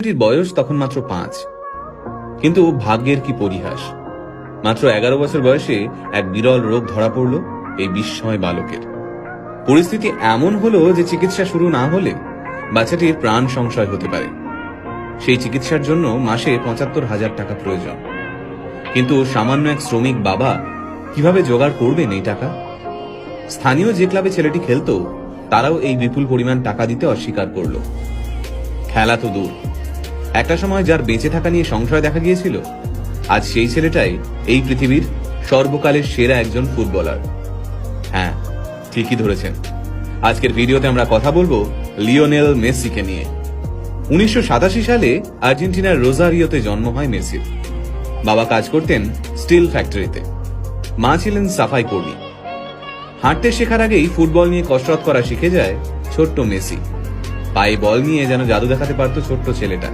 বাচ্চাটির বয়স তখন মাত্র 5। কিন্তু ভাগ্যের কি পরিহাস, মাত্র 11 বছর বয়সে এক বিরল রোগ ধরা পড়ল এই বিস্ময় বালকের। পরিস্থিতি এমন হলো যে চিকিৎসা শুরু না হলে বাচ্চাটির প্রাণ সংশয় হতে পারে। সেই চিকিৎসার জন্য মাসে 75,000 টাকা প্রয়োজন। কিন্তু সামান্য এক শ্রমিক বাবা কিভাবে জোগাড় করবেন এই টাকা? স্থানীয় যে ক্লাবে ছেলেটি খেলতো তারাও এই বিপুল পরিমাণ টাকা দিতে অস্বীকার করল। খেলা তো দূর, একটা সময় যার বেঁচে থাকা নিয়ে সংশয় দেখা গিয়েছিল, আজ সেই ছেলেটাই এই পৃথিবীর সর্বকালের সেরা একজন ফুটবলার। হ্যাঁ, ঠিকই ধরেছেন। আজকের ভিডিওতে আমরা কথা বলবো লিওনেল মেসিকে নিয়ে। 1987 সালে আর্জেন্টিনার রোজারিওতে জন্ম হয় মেসির। বাবা কাজ করতেন স্টিল ফ্যাক্টরিতে, মা ছিলেন সাফাই কর্মী। হাঁটতে শেখার আগেই ফুটবল নিয়ে কসরত করা শিখে যায় ছোট্ট মেসি। পায়ে বল নিয়ে যেন জাদু দেখাতে পারত ছোট্ট ছেলেটা।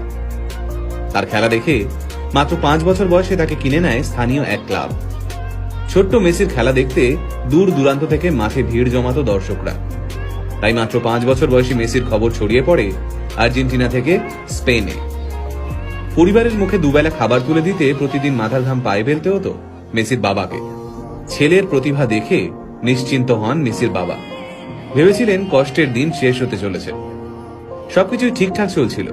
তার খেলা দেখে মাত্র 5 বছর বয়সে তাকে কিনে নেয় স্থানীয় এক ক্লাব। ছোট্ট মেসির খেলা দেখতে দূর দূরান্ত থেকে মাঠে ভিড় জমাতো দর্শকরা। তাই মাত্র 5 বছর বয়সী মেসির খবর ছড়িয়ে পড়ে আর্জেন্টিনা থেকে স্পেনে। পরিবারের মুখে দুবেলা খাবার তুলে দিতে প্রতিদিন মাথার ঘাম পায়ে ফেলতে হতো মেসির বাবাকে। ছেলের প্রতিভা দেখে নিশ্চিন্ত হন মেসির বাবা। ভেবেছিলেন কষ্টের দিন শেষ হতে চলেছে। সবকিছুই ঠিকঠাক চলছিল।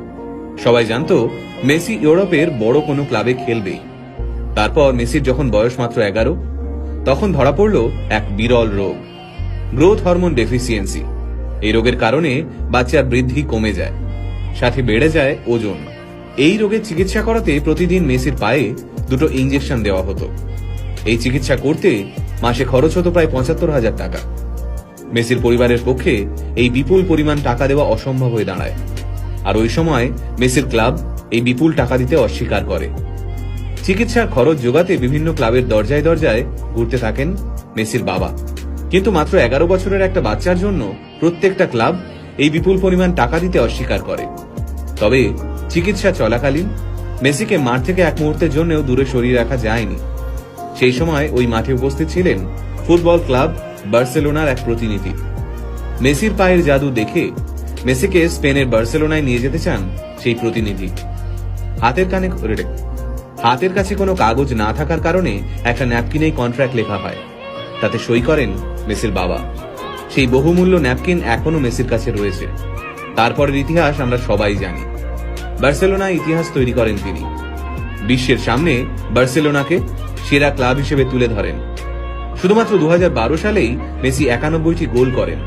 সবাই জানতো মেসি ইউরোপের বড় কোনো ক্লাবে খেলবেই। তারপর মেসির যখন বয়স মাত্র 11, তখন ধরা পড়ল এক বিরল রোগ, গ্রোথ হরমোন ডেফিসিয়েন্সি। এই রোগের কারণে বাচ্চার বৃদ্ধি কমে যায়, সাথে বেড়ে যায় ওজন। এই রোগের চিকিৎসা করাতে প্রতিদিন মেসির পায়ে 2টো ইঞ্জেকশন দেওয়া হতো। এই চিকিৎসা করতে মাসে খরচ হতো প্রায় 75,000 টাকা। মেসির পরিবারের পক্ষে এই বিপুল পরিমাণ টাকা দেওয়া অসম্ভব হয়ে দাঁড়ায়। আর ওই সময় মেসির ক্লাব এই বিপুল টাকা দিতে অস্বীকার করে। চিকিৎসার খরচ জোগাতে বিভিন্ন ক্লাবের দরজায় দরজায় ঘুরতে থাকেন মেসির বাবা। কিন্তু মাত্র 11 বছরের একটা বাচ্চার জন্য প্রত্যেকটা ক্লাব এই বিপুল পরিমাণ টাকা দিতে অস্বীকার করে। তবে চিকিৎসা চলাকালীন মেসিকে মাঠ থেকে এক মুহূর্তের জন্যও দূরে সরিয়ে রাখা যায়নি। সেই সময় ওই মাঠে উপস্থিত ছিলেন ফুটবল ক্লাব বার্সেলোনার এক প্রতিনিধি। মেসির পায়ের জাদু দেখে মেসিকে স্পেনের বার্সেলোনায় নিয়ে যেতে চান সেই প্রতিনিধি। হাতের কাছে কোনো কাগজ না থাকার কারণে একটা ন্যাপকিনেই কন্ট্রাক্ট লেখা হয়। তাতে সই করেন মেসির বাবা। সেই বহুমূল্য ন্যাপকিন এখনো মেসির কাছে রয়েছে। তারপরের ইতিহাস আমরা সবাই জানি। বার্সেলোনায় ইতিহাস তৈরি করেন তিনি। বিশ্বের সামনে বার্সেলোনাকে সেরা ক্লাব হিসেবে তুলে ধরেন। শুধুমাত্র 2012 সালেই মেসি 91টি গোল করেন।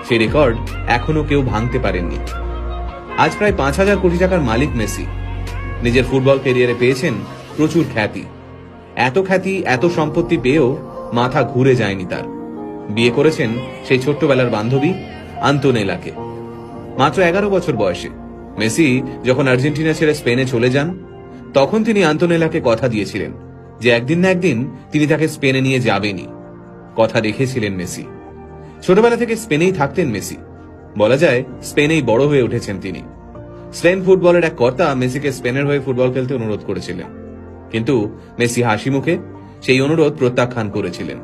সেই রেকর্ড এখনো কেউ ভাঙতে পারেননি। আজ প্রায় 5,000 কোটি টাকার মালিক মেসি। নিজের ফুটবল ক্যারিয়ারে পেয়েছেন প্রচুর খ্যাতি। এত সম্পত্তি পেয়েও মাথা ঘুরে যায়নি তার। বিয়ে করেছেন সেই ছোট্টবেলার বান্ধবী আন্তোনেলাকে। মাত্র 11 বছর বয়সে মেসি যখন আর্জেন্টিনা ছেড়ে স্পেনে চলে যান, তখন তিনি আন্তোনেলাকে কথা দিয়েছিলেন যে একদিন না একদিন তিনি তাকে স্পেনে নিয়ে যাবেনই। কথা রেখেছিলেন মেসি। ছোটবেলা থেকে স্পেনেই থাকতেন মেসি। বলা যায় স্পেনেই বড় হয়ে উঠেছেন তিনি। স্পেন ফুটবলের এক কর্তা মেসিকে স্পেনের হয়ে ফুটবল খেলতে অনুরোধ করেছিলেন, কিন্তু মেসি হাসি মুখে সেই অনুরোধ প্রত্যাখ্যান করেছিলেন।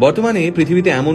বর্তমানে পৃথিবীতে এমন